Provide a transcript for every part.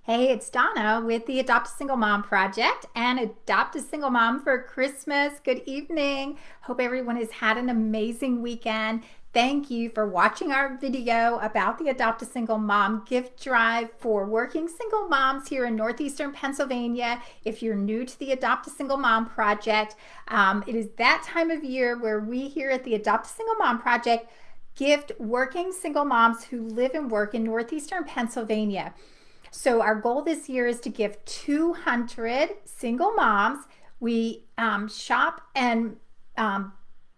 Hey, it's Donna with the Adopt a Single Mom Project and Adopt a Single Mom for Christmas. Good evening. Hope everyone has had an amazing weekend. Thank you for watching our video about the Adopt a Single Mom gift drive for working single moms here in northeastern Pennsylvania. If you're new to the Adopt a Single Mom Project, it is that time of year where we here at the Adopt a Single Mom Project gift working single moms who live and work in northeastern Pennsylvania. So our goal this year is to give 200 single moms. We shop and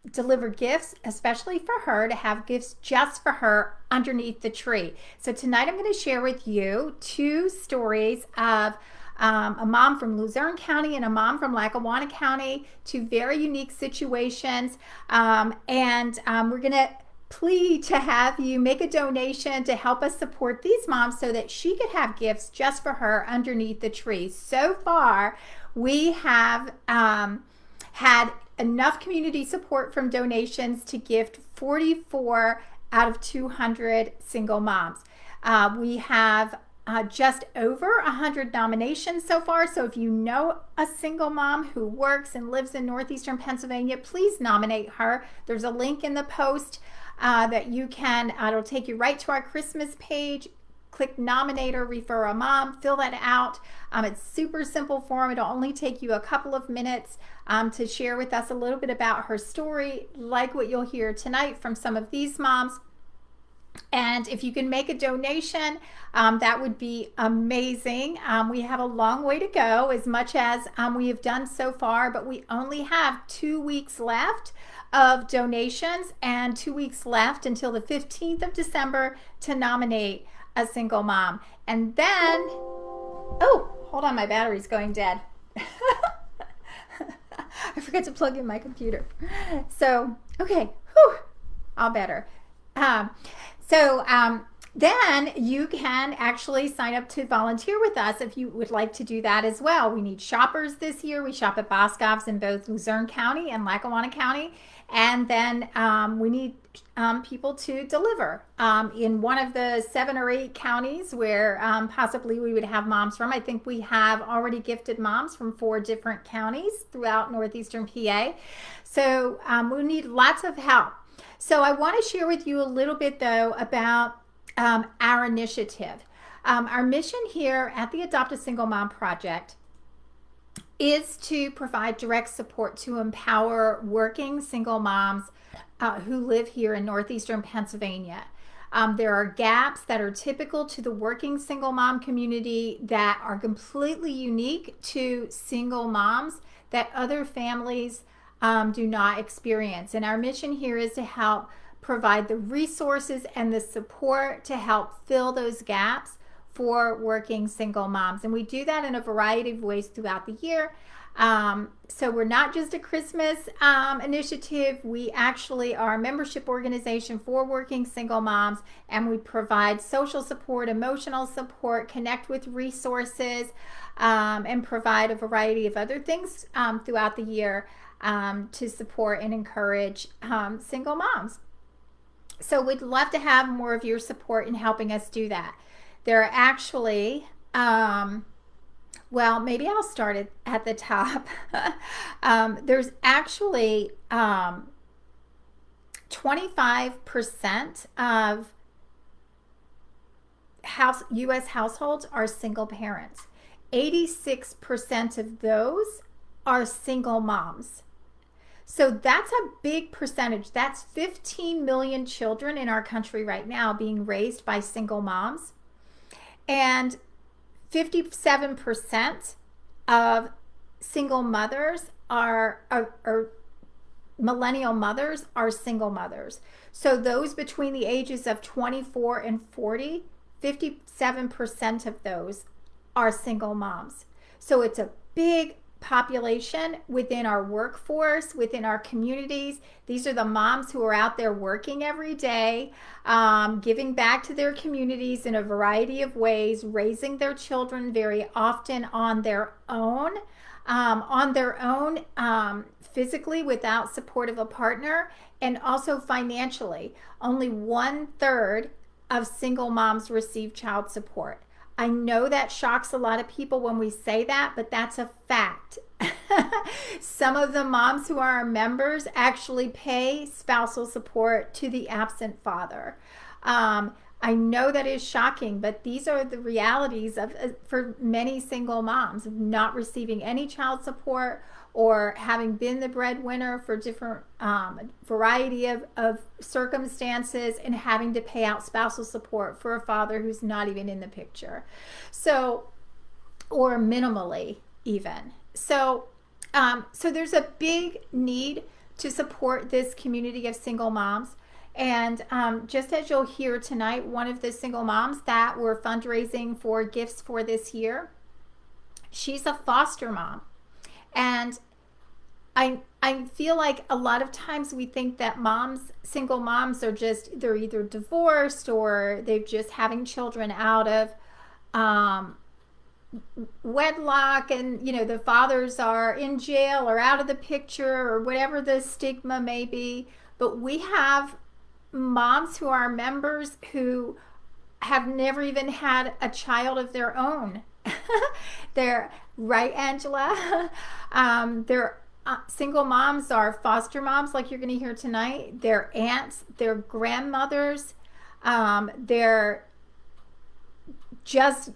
deliver gifts, especially for her, to have gifts just for her underneath the tree. So tonight I'm going to share with you two stories of a mom from Luzerne County and a mom from Lackawanna County, two very unique situations. We're going to plea to have you make a donation to help us support these moms so that she could have gifts just for her underneath the tree. So far, we have had enough community support from donations to gift 44 out of 200 single moms. We have just over 100 nominations so far. So if you know a single mom who works and lives in northeastern Pennsylvania, please nominate her. There's a link in the post that you can, it'll take you right to our Christmas page. Click nominate or refer a mom, fill that out. It's super simple form. It'll only take you a couple of minutes to share with us a little bit about her story, like what you'll hear tonight from some of these moms. And if you can make a donation, that would be amazing. We have a long way to go, as much as we have done so far, but we only have 2 weeks left of donations and 2 weeks left until the 15th of December to nominate a single mom. And then, oh, hold on, my battery's going dead. I forgot to plug in my computer. So, okay, all better. Then you can actually sign up to volunteer with us if you would like to do that as well. We need shoppers this year. We shop at Boscov's in both Luzerne County and Lackawanna County. And then we need people to deliver in one of the 7 or 8 counties where possibly we would have moms from. I think we have already gifted moms from 4 different counties throughout northeastern PA. So we need lots of help. So I want to share with you a little bit, though, about our initiative. Our mission here at the Adopt a Single Mom Project is to provide direct support to empower working single moms who live here in northeastern Pennsylvania. There are gaps that are typical to the working single mom community that are completely unique to single moms that other families do not experience. And our mission here is to help provide the resources and the support to help fill those gaps for working single moms. And we do that in a variety of ways throughout the year. So we're not just a Christmas initiative. We actually are a membership organization for working single moms, and we provide social support, emotional support, connect with resources, and provide a variety of other things throughout the year to support and encourage single moms. So we'd love to have more of your support in helping us do that. There are actually, well, maybe I'll start at the top. There's actually 25% of U.S. households are single parents. 86% of those are single moms. So that's a big percentage. That's 15 million children in our country right now being raised by single moms. And 57% of single mothers or millennial mothers are single mothers. So those between the ages of 24 and 40, 57% of those are single moms. So it's a big population within our workforce, within our communities. These are the moms who are out there working every day, giving back to their communities in a variety of ways, raising their children very often on their own, physically without support of a partner, and also financially. Only 1/3 of single moms receive child support. I know that shocks a lot of people when we say that, but that's a fact. Some of the moms who are our members actually pay spousal support to the absent father. I know that is shocking, but these are the realities of for many single moms of not receiving any child support or having been the breadwinner for different variety of circumstances and having to pay out spousal support for a father who's not even in the picture. So, or minimally even. So there's a big need to support this community of single moms. And just as you'll hear tonight, one of the single moms that we're fundraising for gifts for this year, she's a foster mom. And I feel like a lot of times we think that single moms are they're either divorced or they're just having children out of wedlock, and the fathers are in jail or out of the picture or whatever the stigma may be. But we have moms who are members who have never even had a child of their own. They're right, Angela. They're single moms are foster moms, like you're going to hear tonight. They're aunts, they're grandmothers, they're just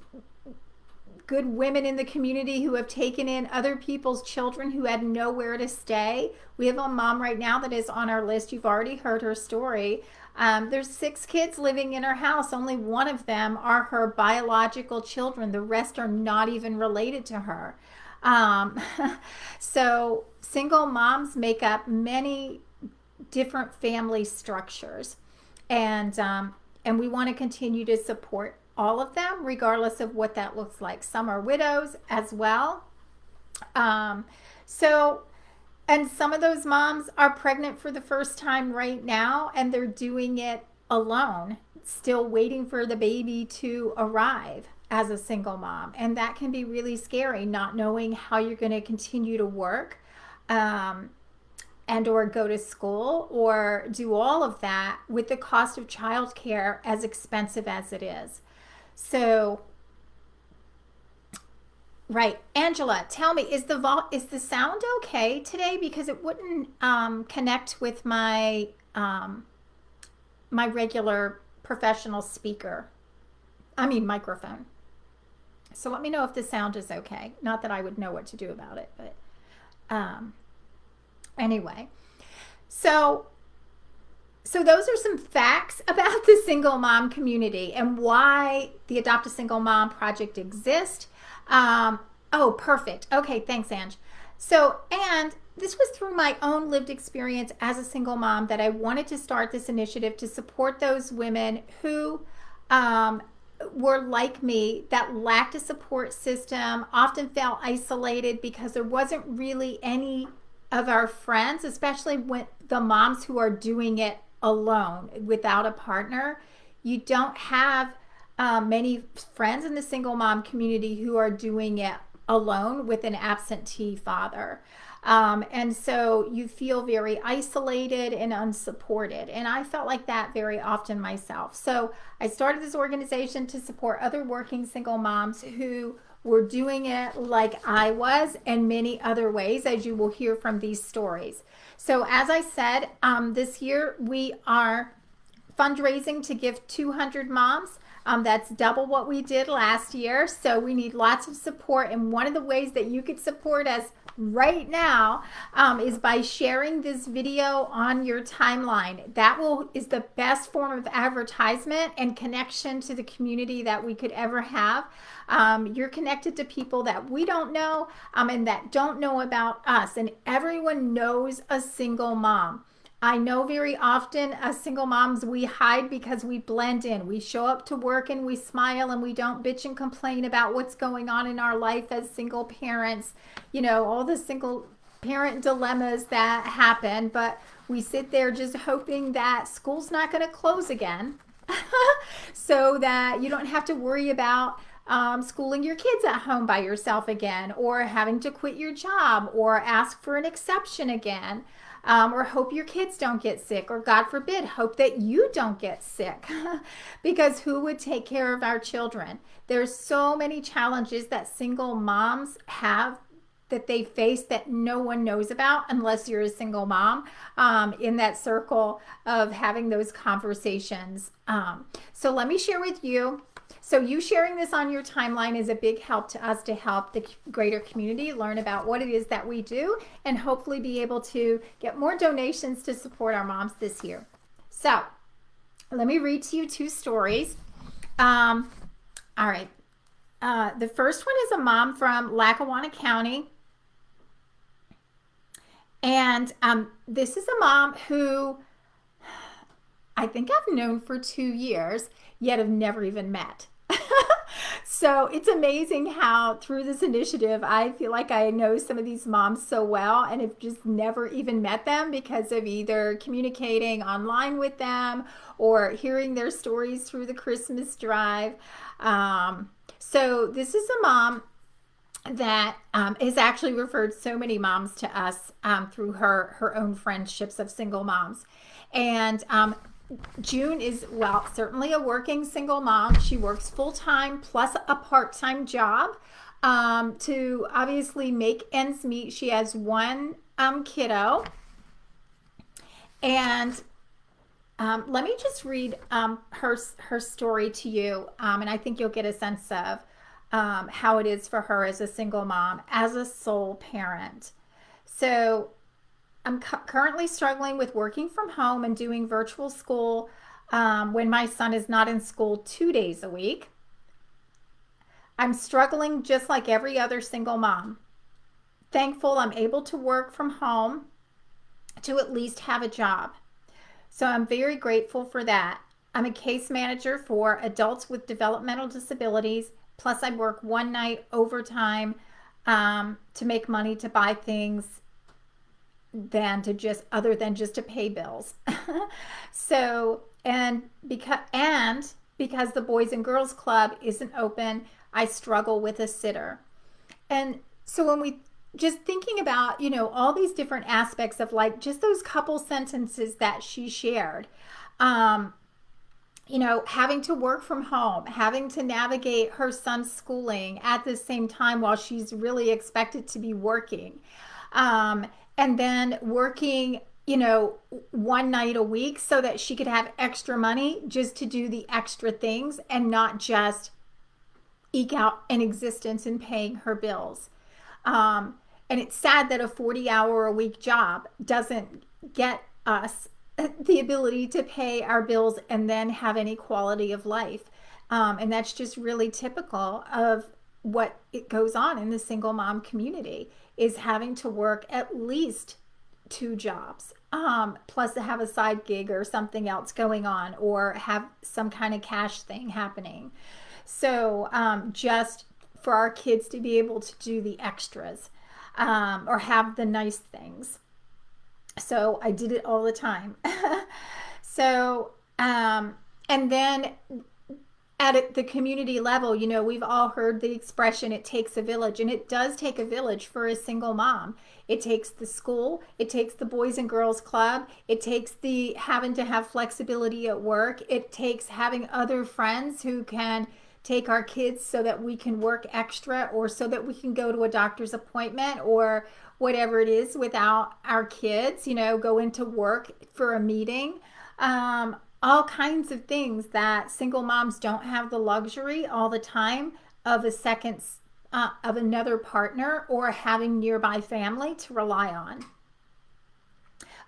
good women in the community who have taken in other people's children who had nowhere to stay. We have a mom right now that is on our list. You've already heard her story. There's 6 kids living in her house. Only one of them are her biological children. The rest are not even related to her. So single moms make up many different family structures, and we want to continue to support all of them, regardless of what that looks like. Some are widows as well. And some of those moms are pregnant for the first time right now, and they're doing it alone, still waiting for the baby to arrive as a single mom. And that can be really scary, not knowing how you're going to continue to work and or go to school or do all of that with the cost of childcare as expensive as it is. So, right, Angela, tell me, is the sound okay today? Because it wouldn't connect with my my regular professional microphone. So let me know if the sound is okay. Not that I would know what to do about it, but anyway. So those are some facts about the single mom community and why the Adopt a Single Mom project exists. Oh, perfect. Okay, thanks, Ange. So, and this was through my own lived experience as a single mom that I wanted to start this initiative to support those women who were like me, that lacked a support system, often felt isolated because there wasn't really any of our friends, especially when the moms who are doing it alone without a partner. You don't have many friends in the single mom community who are doing it alone with an absentee father. And so you feel very isolated and unsupported. And I felt like that very often myself. So I started this organization to support other working single moms who were doing it like I was, and many other ways, as you will hear from these stories. So as I said, this year we are fundraising to give 200 moms. That's double what we did last year. So we need lots of support. And one of the ways that you could support us right now is by sharing this video on your timeline. That is the best form of advertisement and connection to the community that we could ever have. You're connected to people that we don't know and that don't know about us. And everyone knows a single mom. I know very often as single moms, we hide because we blend in. We show up to work and we smile and we don't bitch and complain about what's going on in our life as single parents, all the single parent dilemmas that happen. But we sit there just hoping that school's not going to close again so that you don't have to worry about schooling your kids at home by yourself again, or having to quit your job, or ask for an exception again, or hope your kids don't get sick, or God forbid, hope that you don't get sick. Because who would take care of our children? There's so many challenges that single moms have that they face that no one knows about unless you're a single mom, in that circle of having those conversations. So let me share with you. So you sharing this on your timeline is a big help to us to help the greater community learn about what it is that we do and hopefully be able to get more donations to support our moms this year. So let me read to you two stories. All right. The first one is a mom from Lackawanna County. And this is a mom who I think I've known for 2 years, yet have never even met. So it's amazing how through this initiative, I feel like I know some of these moms so well and have just never even met them because of either communicating online with them or hearing their stories through the Christmas drive. So this is a mom that has actually referred so many moms to us through her own friendships of single moms. And June is, well, certainly a working single mom. She works full-time plus a part-time job to obviously make ends meet. She has one kiddo. And let me just read her story to you, and I think you'll get a sense of how it is for her as a single mom, as a sole parent. So I'm currently struggling with working from home and doing virtual school when my son is not in school 2 days a week. I'm struggling just like every other single mom. Thankful I'm able to work from home to at least have a job. So I'm very grateful for that. I'm a case manager for adults with developmental disabilities. Plus I work one night overtime to make money to buy things other than just to pay bills. So, because the Boys and Girls Club isn't open, I struggle with a sitter. And so when we just thinking about, all these different aspects of like just those couple sentences that she shared, having to work from home, having to navigate her son's schooling at the same time while she's really expected to be working. And then working, one night a week so that she could have extra money just to do the extra things and not just eke out an existence in paying her bills. And it's sad that a 40-hour-a-week job doesn't get us the ability to pay our bills and then have any quality of life. And that's just really typical of what it goes on in the single mom community, is having to work at least 2 jobs, plus to have a side gig or something else going on, or have some kind of cash thing happening. So just for our kids to be able to do the extras, or have the nice things. So I did it all the time. So, and then at the community level, we've all heard the expression, it takes a village, and it does take a village for a single mom. It takes the school, it takes the Boys and Girls Club, it takes the having to have flexibility at work, it takes having other friends who can take our kids so that we can work extra, or so that we can go to a doctor's appointment or whatever it is without our kids, go into work for a meeting. All kinds of things that single moms don't have the luxury all the time of of another partner or having nearby family to rely on.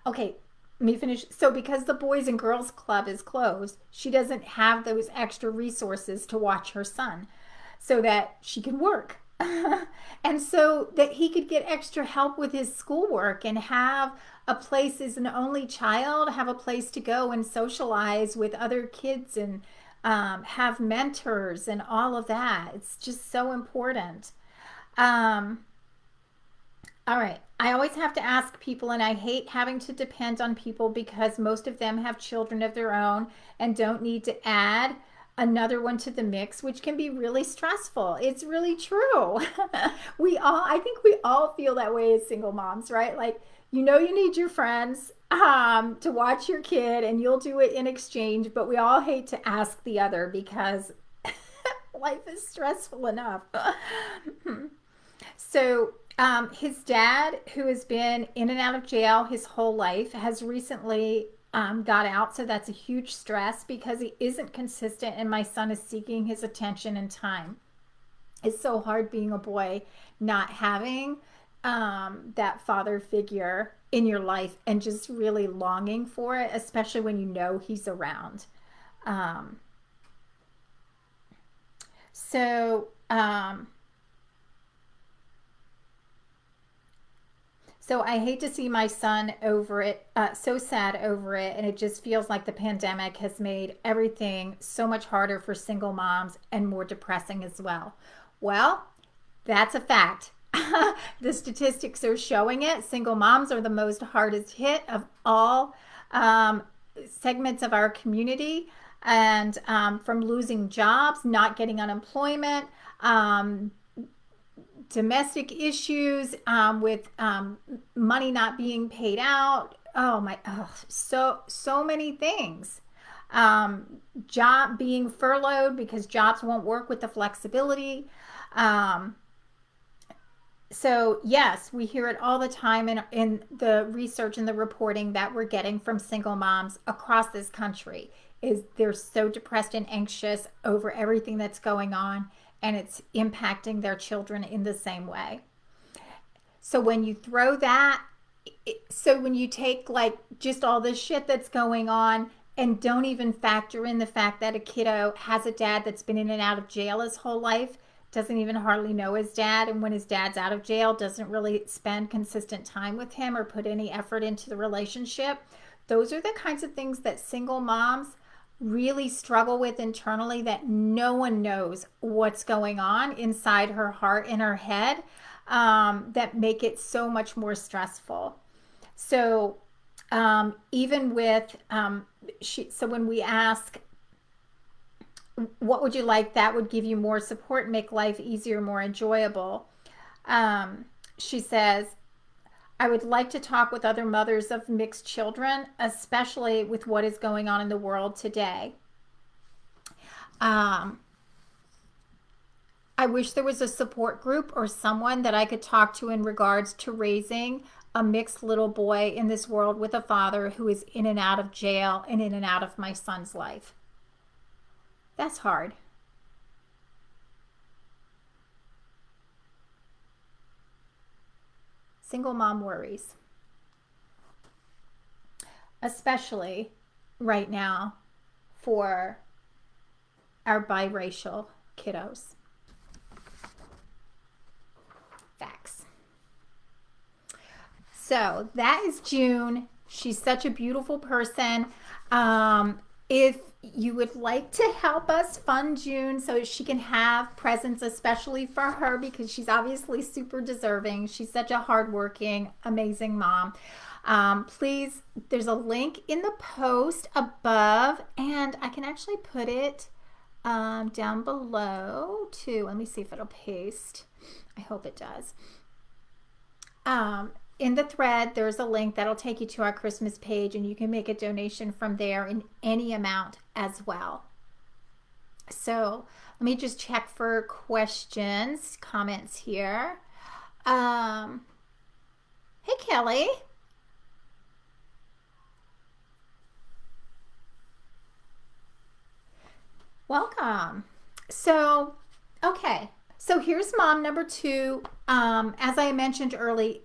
Okay, let me finish. So because the Boys and Girls Club is closed, she doesn't have those extra resources to watch her son so that she can work. And so that he could get extra help with his schoolwork and have a place, as an only child, have a place to go and socialize with other kids and have mentors and all of that. It's just so important. All right. I always have to ask people, and I hate having to depend on people because most of them have children of their own and don't need to add another one to the mix, which can be really stressful. It's really true. I think we all feel that way as single moms, right? Like, you know, you need your friends to watch your kid and you'll do it in exchange, but we all hate to ask the other because life is stressful enough. So, his dad, who has been in and out of jail his whole life, has recently got out. So that's a huge stress because he isn't consistent, and my son is seeking his attention and time. It's so hard being a boy, not having that father figure in your life and just really longing for it, especially when you know he's around. Um, so, um, So I hate to see my son over it, so sad over it, and it just feels like the pandemic has made everything so much harder for single moms and more depressing as well. Well, that's a fact. The statistics are showing it. Single moms are the most hardest hit of all um, segments of our community, and from losing jobs, not getting unemployment, um, domestic issues with money not being paid out. Oh my, oh, so many things. Job being furloughed because jobs won't work with the flexibility. Um, so yes, we hear it all the time in the research and the reporting that we're getting from single moms across this country is they're so depressed and anxious over everything that's going on, and it's impacting their children in the same way. So when you throw that, so when you take like just all this shit that's going on and don't even factor in the fact that a kiddo has a dad that's been in and out of jail his whole life, doesn't even hardly know his dad, and when his dad's out of jail doesn't really spend consistent time with him or put any effort into the relationship. Those are the kinds of things that single moms really struggle with internally, that no one knows what's going on inside her heart and her head, that make it so much more stressful. So even with so when we ask what would you like that would give you more support, make life easier, more enjoyable, she says, I would like to talk with other mothers of mixed children, especially with what is going on in the world today. Um, I wish there was a support group or someone that I could talk to in regards to raising a mixed little boy in this world with a father who is in and out of jail and in and out of my son's life. That's hard. Single mom worries, especially right now for our biracial kiddos. Facts. So that is June. She's such a beautiful person. If you would like to help us fund June so she can have presents, especially for her, because she's obviously super deserving. She's such a hardworking, amazing mom. Please, there's a link in the post above, and I can actually put it down below too. Let me see if it'll paste. I hope it does. In the thread, there's a link that'll take you to our Christmas page, and you can make a donation from there in any amount as well. So let me just check for questions, comments here. Hey, Kelly. Welcome. So, okay. So here's mom number two. As I mentioned early,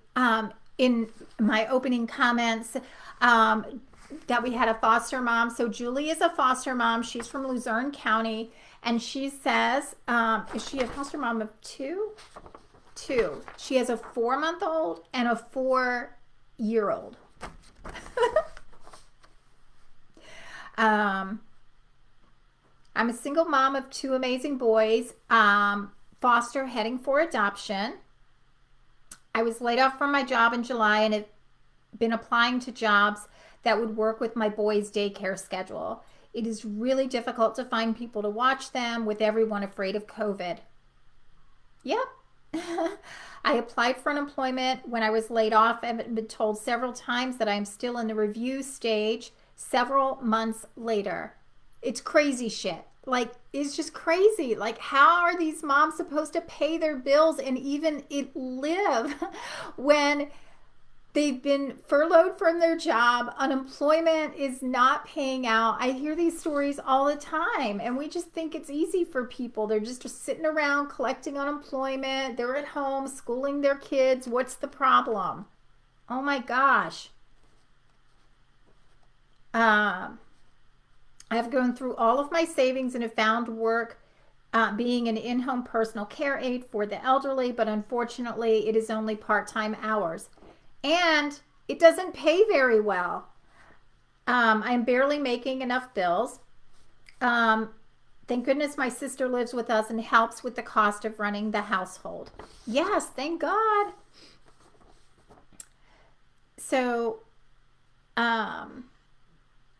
in my opening comments, that we had a foster mom. So Julie is a foster mom. She's from Luzerne County, and she says, is she a foster mom of two? Two. She has a 4-month-old and a 4-year-old. I'm a single mom of 2 amazing boys, foster heading for adoption. I was laid off from my job in July and have been applying to jobs that would work with my boys' daycare schedule. It is really difficult to find people to watch them with everyone afraid of COVID. Yep. I applied for unemployment when I was laid off and been told several times that I'm still in the review stage several months later. It's crazy shit. Like, it's just crazy. Like, how are these moms supposed to pay their bills and even live when they've been furloughed from their job? Unemployment is not paying out. I hear these stories all the time, and we just think it's easy for people. They're just sitting around collecting unemployment. They're at home schooling their kids. What's the problem? Oh my gosh. I've gone through all of my savings and have found work being an in-home personal care aide for the elderly, but unfortunately it is only part-time hours. And it doesn't pay very well. I'm barely making enough bills. Thank goodness my sister lives with us and helps with the cost of running the household. Yes, thank God. So,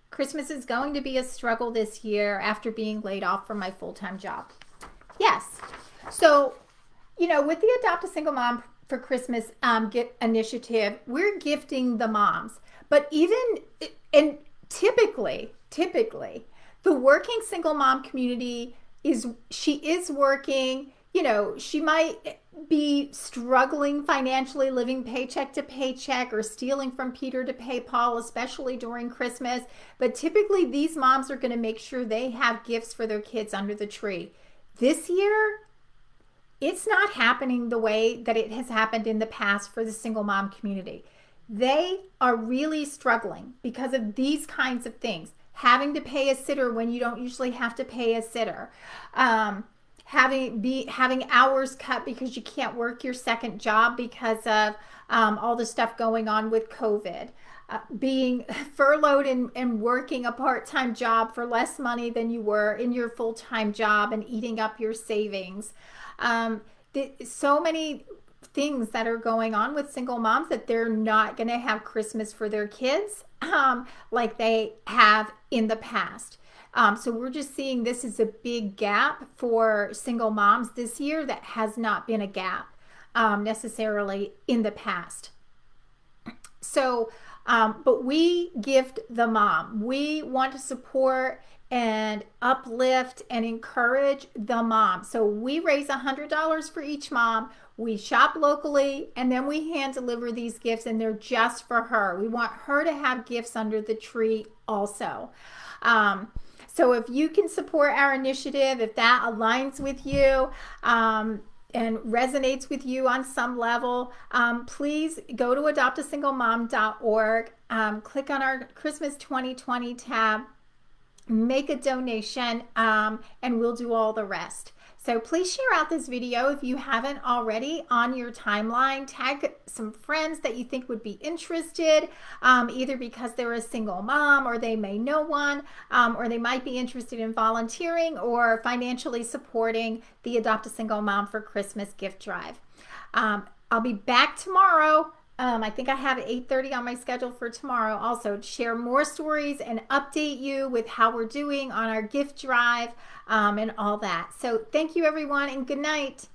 Christmas is going to be a struggle this year after being laid off from my full-time job. Yes. So, with the Adopt a Single Mom for Christmas initiative, we're gifting the moms. But typically, the working single mom community is working. She might be struggling financially, living paycheck to paycheck, or stealing from Peter to pay Paul, especially during Christmas. But typically, these moms are going to make sure they have gifts for their kids under the tree. This year, it's not happening the way that it has happened in the past for the single mom community. They are really struggling because of these kinds of things. Having to pay a sitter when you don't usually have to pay a sitter. Having hours cut because you can't work your second job because of all the stuff going on with COVID. Being furloughed and working a part-time job for less money than you were in your full-time job and eating up your savings. So many things that are going on with single moms that they're not going to have Christmas for their kids like they have in the past. So we're just seeing this is a big gap for single moms this year that has not been a gap necessarily in the past. So, but we gift the mom. We want to support and uplift and encourage the mom. So we raise $100 for each mom. We shop locally, and then we hand deliver these gifts, and they're just for her. We want her to have gifts under the tree also. So if you can support our initiative, if that aligns with you, and resonates with you on some level, please go to adoptasinglemom.org, click on our Christmas 2020 tab, make a donation, and we'll do all the rest. So please share out this video if you haven't already on your timeline. Tag some friends that you think would be interested, either because they're a single mom or they may know one, or they might be interested in volunteering or financially supporting the Adopt a Single Mom for Christmas gift drive. I'll be back tomorrow. I think I have 8:30 on my schedule for tomorrow also to share more stories and update you with how we're doing on our gift drive and all that. So thank you everyone, and good night.